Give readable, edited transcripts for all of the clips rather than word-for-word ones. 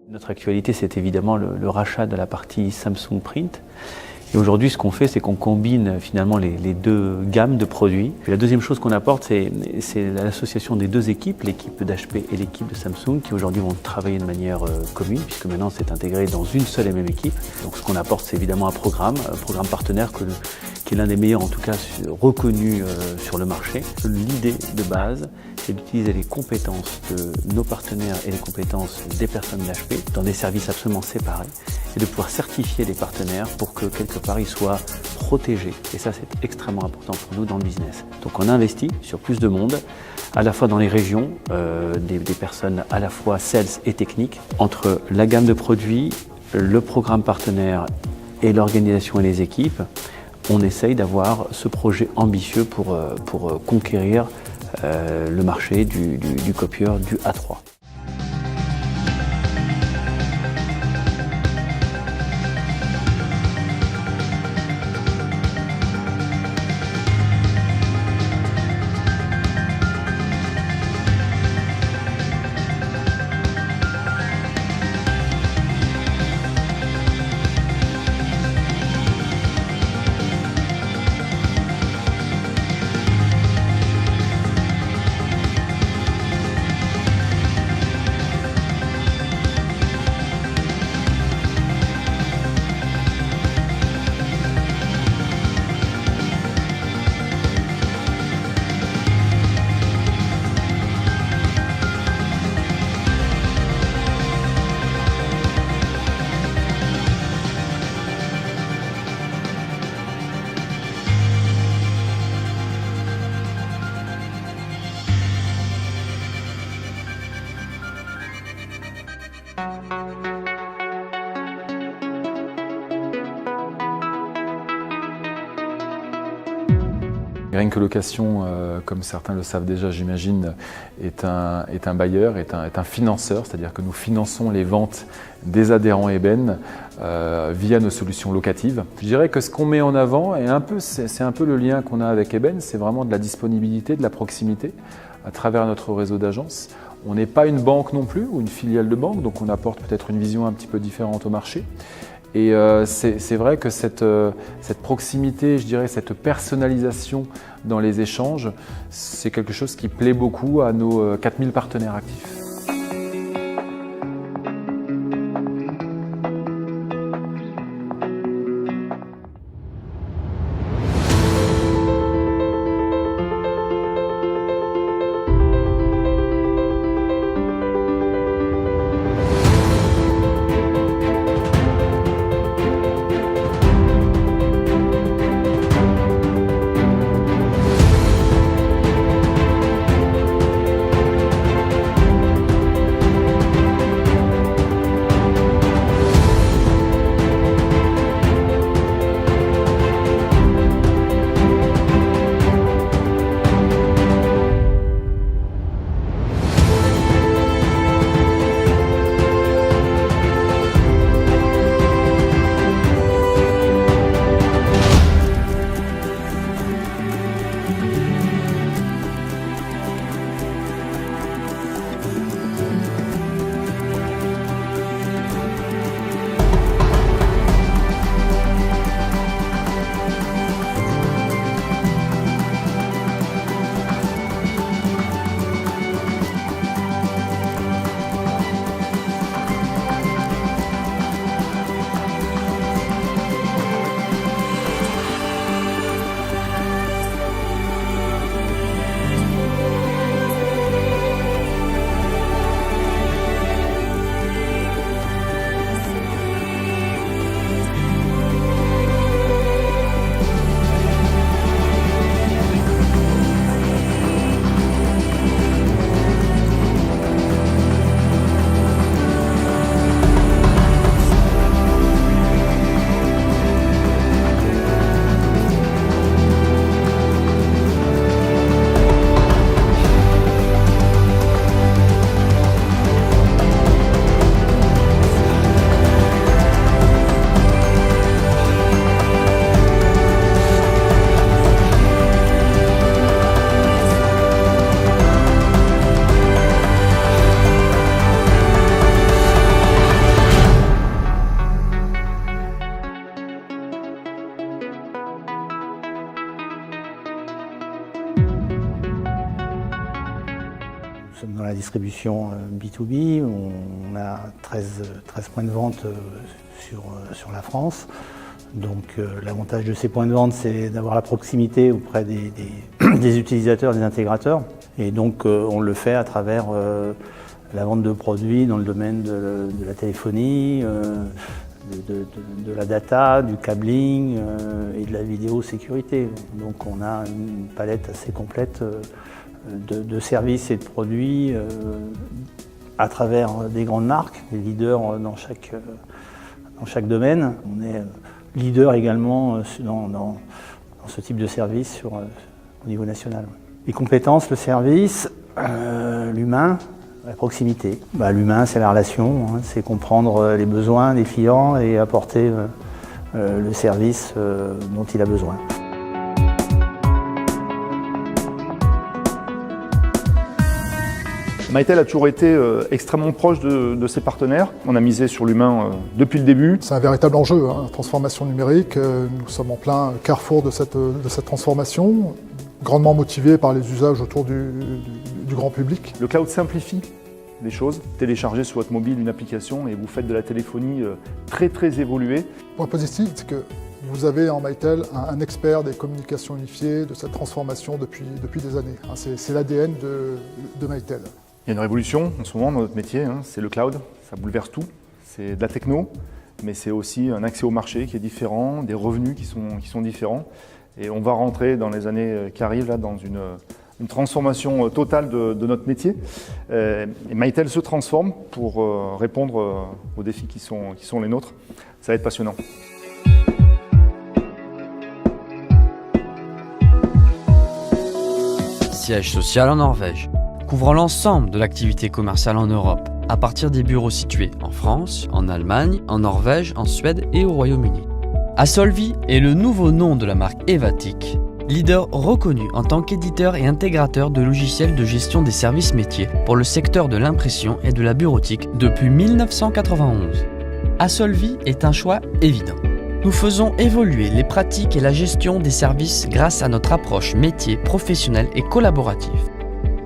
Notre actualité, c'est évidemment le rachat de la partie Samsung Print. Et aujourd'hui, ce qu'on fait, c'est qu'on combine finalement les deux gammes de produits. Et la deuxième chose qu'on apporte, c'est l'association des deux équipes, l'équipe d'HP et l'équipe de Samsung, qui aujourd'hui vont travailler de manière commune, puisque maintenant c'est intégré dans une seule et même équipe. Donc ce qu'on apporte, c'est évidemment un programme partenaire qui est l'un des meilleurs, en tout cas reconnu sur le marché. L'idée de base, c'est d'utiliser les compétences de nos partenaires et les compétences des personnes d'HP dans des services absolument séparés et de pouvoir certifier les partenaires pour que quelque part ils soient protégés. Et ça, c'est extrêmement important pour nous dans le business. Donc on investit sur plus de monde, à la fois dans les régions, des personnes à la fois sales et techniques, entre la gamme de produits, le programme partenaire et l'organisation et les équipes. On essaye d'avoir ce projet ambitieux pour conquérir le marché du copieur du A3. Green Colocation, comme certains le savent déjà, j'imagine, est un bailleur, est un financeur, c'est-à-dire que nous finançons les ventes des adhérents Eben via nos solutions locatives. Je dirais que ce qu'on met en avant, c'est un peu le lien qu'on a avec Eben, c'est vraiment de la disponibilité, de la proximité à travers notre réseau d'agences. On n'est pas une banque non plus, ou une filiale de banque, donc on apporte peut-être une vision un petit peu différente au marché. Et c'est vrai que cette proximité, je dirais, cette personnalisation dans les échanges, c'est quelque chose qui plaît beaucoup à nos 4000 partenaires actifs. Nous sommes dans la distribution B2B, on a 13 points de vente sur la France. Donc l'avantage de ces points de vente, c'est d'avoir la proximité auprès des utilisateurs, des intégrateurs. Et donc on le fait à travers la vente de produits dans le domaine de la téléphonie, de la data, du cabling et de la vidéosécurité. Donc on a une palette assez complète de services et de produits à travers des grandes marques, des leaders dans chaque domaine. On est leader également dans ce type de service au niveau national. Les compétences, le service, l'humain, la proximité. L'humain, c'est la relation, c'est comprendre les besoins des clients et apporter le service dont il a besoin. Mytel a toujours été extrêmement proche de ses partenaires. On a misé sur l'humain depuis le début. C'est un véritable enjeu, la transformation numérique. Nous sommes en plein carrefour de cette transformation, grandement motivés par les usages autour du grand public. Le cloud simplifie les choses. Téléchargez sur votre mobile une application et vous faites de la téléphonie très évoluée. Point positif, c'est que vous avez en Mytel un expert des communications unifiées, de cette transformation depuis des années. C'est l'ADN de Mytel. Il y a une révolution en ce moment dans notre métier, c'est le cloud, ça bouleverse tout. C'est de la techno, mais c'est aussi un accès au marché qui est différent, des revenus qui sont différents. Et on va rentrer dans les années qui arrivent là, dans une transformation totale de notre métier. Et Mytel se transforme pour répondre aux défis qui sont les nôtres. Ça va être passionnant. Siège social en Norvège, couvrant l'ensemble de l'activité commerciale en Europe, à partir des bureaux situés en France, en Allemagne, en Norvège, en Suède et au Royaume-Uni. Asolvi est le nouveau nom de la marque Evatic, leader reconnu en tant qu'éditeur et intégrateur de logiciels de gestion des services métiers pour le secteur de l'impression et de la bureautique depuis 1991. Asolvi est un choix évident. Nous faisons évoluer les pratiques et la gestion des services grâce à notre approche métier, professionnelle et collaborative.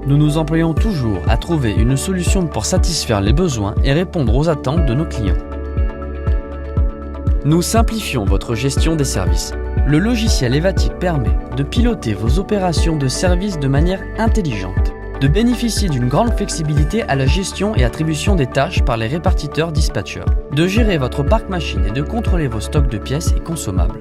Nous nous employons toujours à trouver une solution pour satisfaire les besoins et répondre aux attentes de nos clients. Nous simplifions votre gestion des services. Le logiciel Evatic permet de piloter vos opérations de service de manière intelligente, de bénéficier d'une grande flexibilité à la gestion et attribution des tâches par les répartiteurs dispatchers, de gérer votre parc machine et de contrôler vos stocks de pièces et consommables.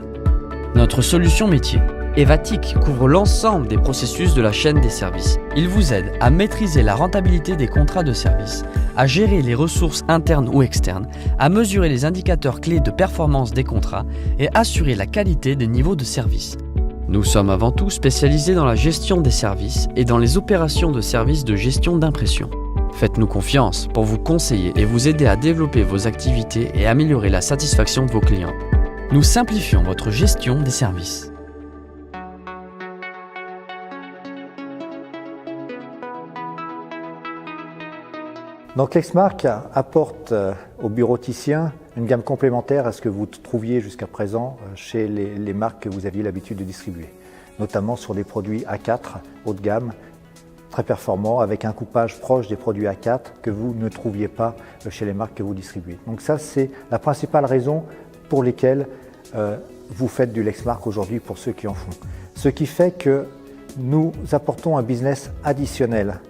Notre solution métier, Evatic couvre l'ensemble des processus de la chaîne des services. Il vous aide à maîtriser la rentabilité des contrats de service, à gérer les ressources internes ou externes, à mesurer les indicateurs clés de performance des contrats et assurer la qualité des niveaux de service. Nous sommes avant tout spécialisés dans la gestion des services et dans les opérations de services de gestion d'impression. Faites-nous confiance pour vous conseiller et vous aider à développer vos activités et améliorer la satisfaction de vos clients. Nous simplifions votre gestion des services. Donc Lexmark apporte aux bureauticiens une gamme complémentaire à ce que vous trouviez jusqu'à présent chez les marques que vous aviez l'habitude de distribuer, notamment sur des produits A4 haut de gamme, très performants, avec un coupage proche des produits A4 que vous ne trouviez pas chez les marques que vous distribuez. Donc ça, c'est la principale raison pour lesquelles vous faites du Lexmark aujourd'hui pour ceux qui en font. Ce qui fait que nous apportons un business additionnel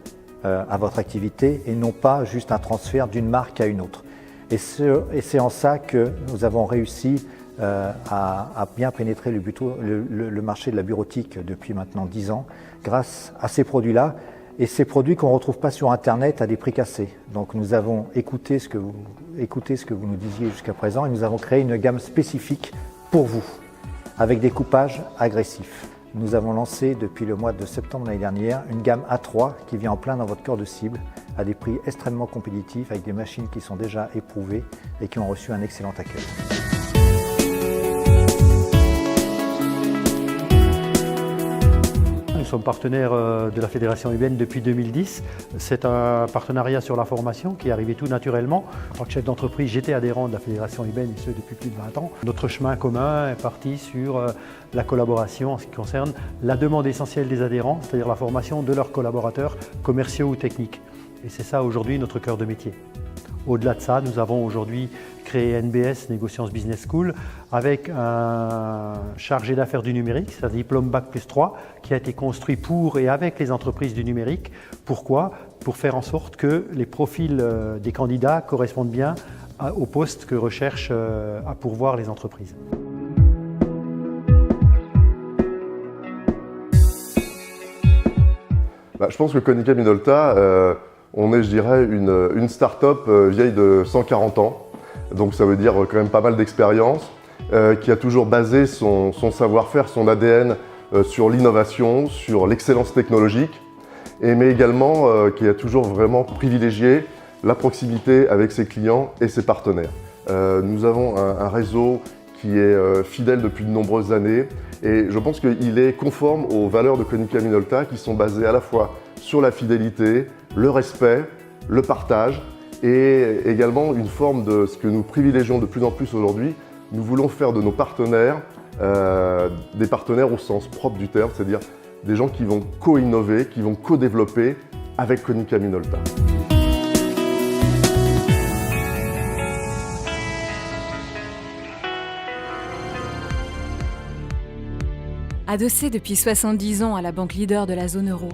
à votre activité et non pas juste un transfert d'une marque à une autre. Et c'est en ça que nous avons réussi à bien pénétrer le marché de la bureautique depuis maintenant 10 ans grâce à ces produits-là et ces produits qu'on ne retrouve pas sur Internet à des prix cassés. Donc nous avons écouté ce que vous nous disiez jusqu'à présent et nous avons créé une gamme spécifique pour vous avec des coupages agressifs. Nous avons lancé depuis le mois de septembre l'année dernière une gamme A3 qui vient en plein dans votre cœur de cible à des prix extrêmement compétitifs avec des machines qui sont déjà éprouvées et qui ont reçu un excellent accueil. Nous sommes partenaires de la Fédération UBN depuis 2010. C'est un partenariat sur la formation qui est arrivé tout naturellement. En tant que chef d'entreprise, j'étais adhérent de la Fédération UBN et ce depuis plus de 20 ans. Notre chemin commun est parti sur la collaboration en ce qui concerne la demande essentielle des adhérents, c'est-à-dire la formation de leurs collaborateurs commerciaux ou techniques. Et c'est ça aujourd'hui notre cœur de métier. Au-delà de ça, nous avons aujourd'hui créé NBS, Negotiance Business School, avec un chargé d'affaires du numérique, c'est un diplôme Bac+3, qui a été construit pour et avec les entreprises du numérique. Pourquoi ? Pour faire en sorte que les profils des candidats correspondent bien au poste que recherchent à pourvoir les entreprises. Je pense que Konica Minolta, on est, je dirais, une start-up vieille de 140 ans. Donc ça veut dire quand même pas mal d'expérience, qui a toujours basé son savoir-faire, son ADN sur l'innovation, sur l'excellence technologique, mais également qui a toujours vraiment privilégié la proximité avec ses clients et ses partenaires. Nous avons un réseau qui est fidèle depuis de nombreuses années et je pense qu'il est conforme aux valeurs de Konica Minolta qui sont basées à la fois sur la fidélité, le respect, le partage et également une forme de ce que nous privilégions de plus en plus aujourd'hui. Nous voulons faire de nos partenaires des partenaires au sens propre du terme, c'est-à-dire des gens qui vont co-innover, qui vont co-développer avec Konica Minolta. Adossé depuis 70 ans à la banque leader de la zone euro,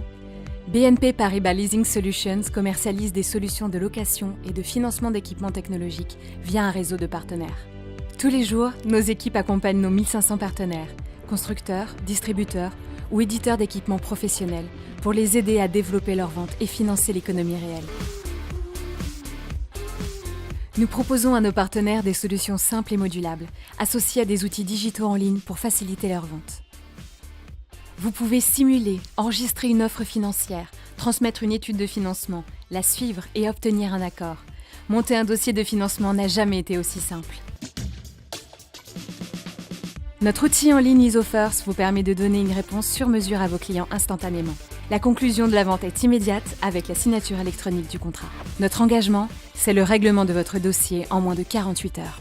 BNP Paribas Leasing Solutions commercialise des solutions de location et de financement d'équipements technologiques via un réseau de partenaires. Tous les jours, nos équipes accompagnent nos 1500 partenaires, constructeurs, distributeurs ou éditeurs d'équipements professionnels pour les aider à développer leurs ventes et financer l'économie réelle. Nous proposons à nos partenaires des solutions simples et modulables, associées à des outils digitaux en ligne pour faciliter leurs ventes. Vous pouvez simuler, enregistrer une offre financière, transmettre une étude de financement, la suivre et obtenir un accord. Monter un dossier de financement n'a jamais été aussi simple. Notre outil en ligne EasyFirst vous permet de donner une réponse sur mesure à vos clients instantanément. La conclusion de la vente est immédiate avec la signature électronique du contrat. Notre engagement, c'est le règlement de votre dossier en moins de 48 heures.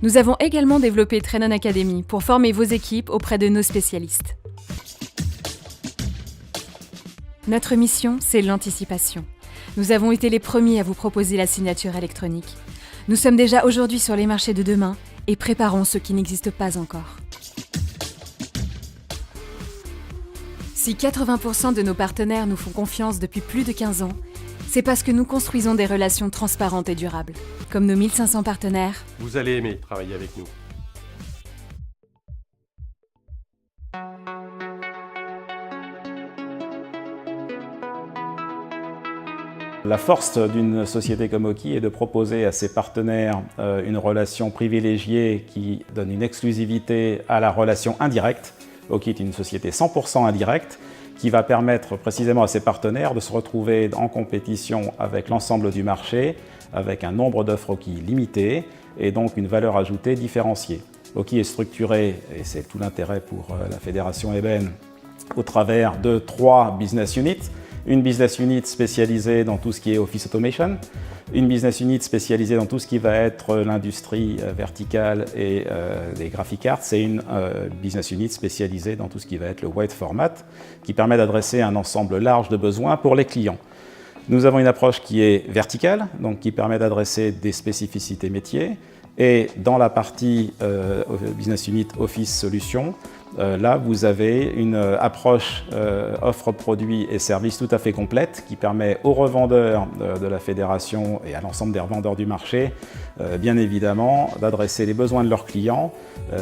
Nous avons également développé Trenon Academy pour former vos équipes auprès de nos spécialistes. Notre mission, c'est l'anticipation. Nous avons été les premiers à vous proposer la signature électronique. Nous sommes déjà aujourd'hui sur les marchés de demain et préparons ceux qui n'existent pas encore. Si 80% de nos partenaires nous font confiance depuis plus de 15 ans, c'est parce que nous construisons des relations transparentes et durables. Comme nos 1500 partenaires, vous allez aimer travailler avec nous. La force d'une société comme Oki est de proposer à ses partenaires une relation privilégiée qui donne une exclusivité à la relation indirecte. Oki est une société 100% indirecte qui va permettre précisément à ses partenaires de se retrouver en compétition avec l'ensemble du marché, avec un nombre d'offres Oki limité et donc une valeur ajoutée différenciée. Oki est structuré, et c'est tout l'intérêt pour la fédération Eben, au travers de 3 business units. Une business unit spécialisée dans tout ce qui est Office Automation, une business unit spécialisée dans tout ce qui va être l'industrie verticale et les graphic arts, et une business unit spécialisée dans tout ce qui va être le wide format, qui permet d'adresser un ensemble large de besoins pour les clients. Nous avons une approche qui est verticale, donc qui permet d'adresser des spécificités métiers, et dans la partie business unit Office Solutions, là, vous avez une approche offre produits et services tout à fait complète qui permet aux revendeurs de la fédération et à l'ensemble des revendeurs du marché, bien évidemment, d'adresser les besoins de leurs clients,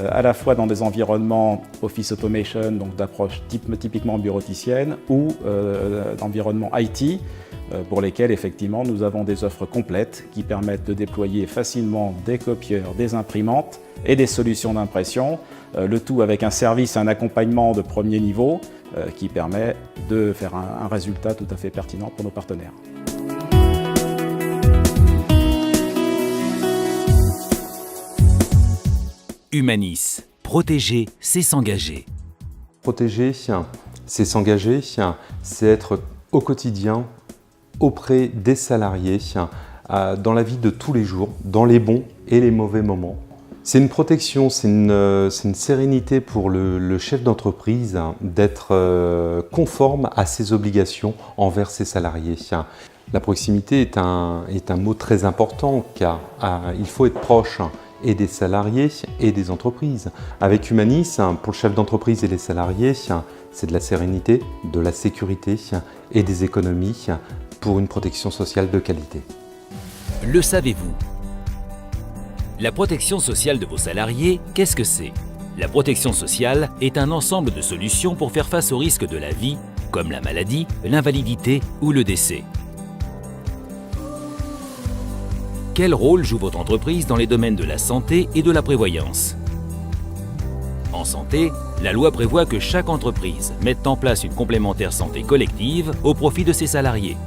à la fois dans des environnements Office Automation, donc d'approche typiquement bureauticienne, ou d'environnements IT, pour lesquels effectivement nous avons des offres complètes qui permettent de déployer facilement des copieurs, des imprimantes et des solutions d'impression, le tout avec un service, un accompagnement de premier niveau qui permet de faire un résultat tout à fait pertinent pour nos partenaires. Humanis, protéger, c'est s'engager. Protéger, c'est s'engager, c'est être au quotidien auprès des salariés, dans la vie de tous les jours, dans les bons et les mauvais moments, C'est une protection, c'est une sérénité pour le chef d'entreprise d'être conforme à ses obligations envers ses salariés. La proximité est un mot très important car il faut être proche et des salariés et des entreprises. Avec Humanis, pour le chef d'entreprise et les salariés, c'est de la sérénité, de la sécurité et des économies pour une protection sociale de qualité. Le savez-vous ? La protection sociale de vos salariés, qu'est-ce que c'est ? La protection sociale est un ensemble de solutions pour faire face aux risques de la vie, comme la maladie, l'invalidité ou le décès. Quel rôle joue votre entreprise dans les domaines de la santé et de la prévoyance ? En santé, la loi prévoit que chaque entreprise mette en place une complémentaire santé collective au profit de ses salariés.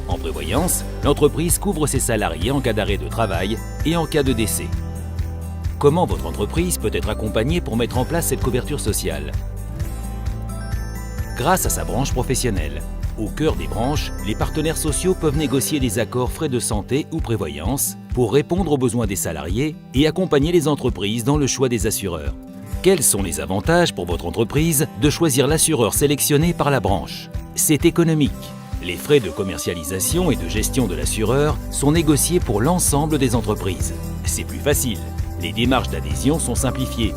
En prévoyance, l'entreprise couvre ses salariés en cas d'arrêt de travail et en cas de décès. Comment votre entreprise peut être accompagnée pour mettre en place cette couverture sociale ? Grâce à sa branche professionnelle. Au cœur des branches, les partenaires sociaux peuvent négocier des accords frais de santé ou prévoyance pour répondre aux besoins des salariés et accompagner les entreprises dans le choix des assureurs. Quels sont les avantages pour votre entreprise de choisir l'assureur sélectionné par la branche ? C'est économique. Les frais de commercialisation et de gestion de l'assureur sont négociés pour l'ensemble des entreprises. C'est plus facile. Les démarches d'adhésion sont simplifiées.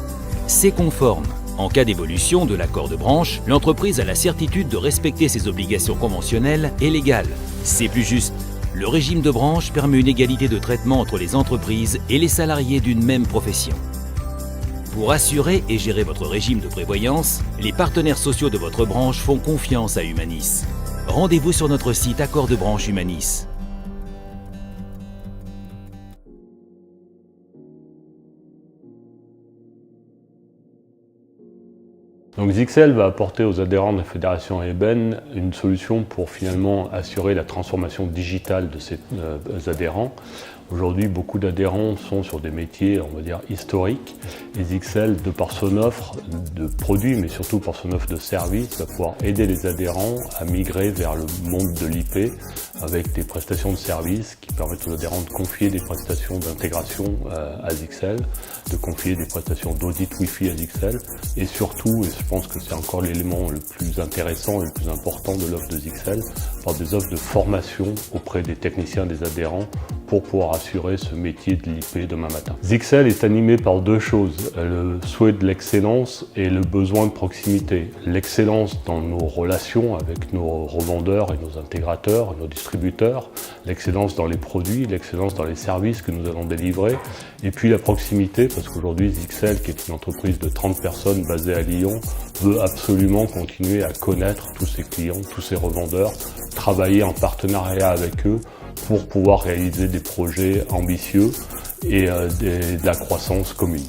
C'est conforme. En cas d'évolution de l'accord de branche, l'entreprise a la certitude de respecter ses obligations conventionnelles et légales. C'est plus juste. Le régime de branche permet une égalité de traitement entre les entreprises et les salariés d'une même profession. Pour assurer et gérer votre régime de prévoyance, les partenaires sociaux de votre branche font confiance à Humanis. Rendez-vous sur notre site Accord de branche Humanis. Donc Zixel va apporter aux adhérents de la Fédération Eben une solution pour finalement assurer la transformation digitale de ces adhérents. Aujourd'hui, beaucoup d'adhérents sont sur des métiers, on va dire, historiques. Et Zixel, de par son offre de produits, mais surtout par son offre de services, va pouvoir aider les adhérents à migrer vers le monde de l'IP avec des prestations de services qui permettent aux adhérents de confier des prestations d'intégration à Zixel, de confier des prestations d'audit Wi-Fi à Zixel, et surtout, et je pense que c'est encore l'élément le plus intéressant et le plus important de l'offre de Zixel, par des offres de formation auprès des techniciens des adhérents pour pouvoir assurer ce métier de l'IP demain matin. Zixel est animé par deux choses, le souhait de l'excellence et le besoin de proximité. L'excellence dans nos relations avec nos revendeurs et nos intégrateurs, nos distributeurs, l'excellence dans les produits, l'excellence dans les services que nous allons délivrer, et puis la proximité, parce qu'aujourd'hui Zixel, qui est une entreprise de 30 personnes basée à Lyon, veut absolument continuer à connaître tous ses clients, tous ses revendeurs, travailler en partenariat avec eux pour pouvoir réaliser des projets ambitieux et de la croissance commune.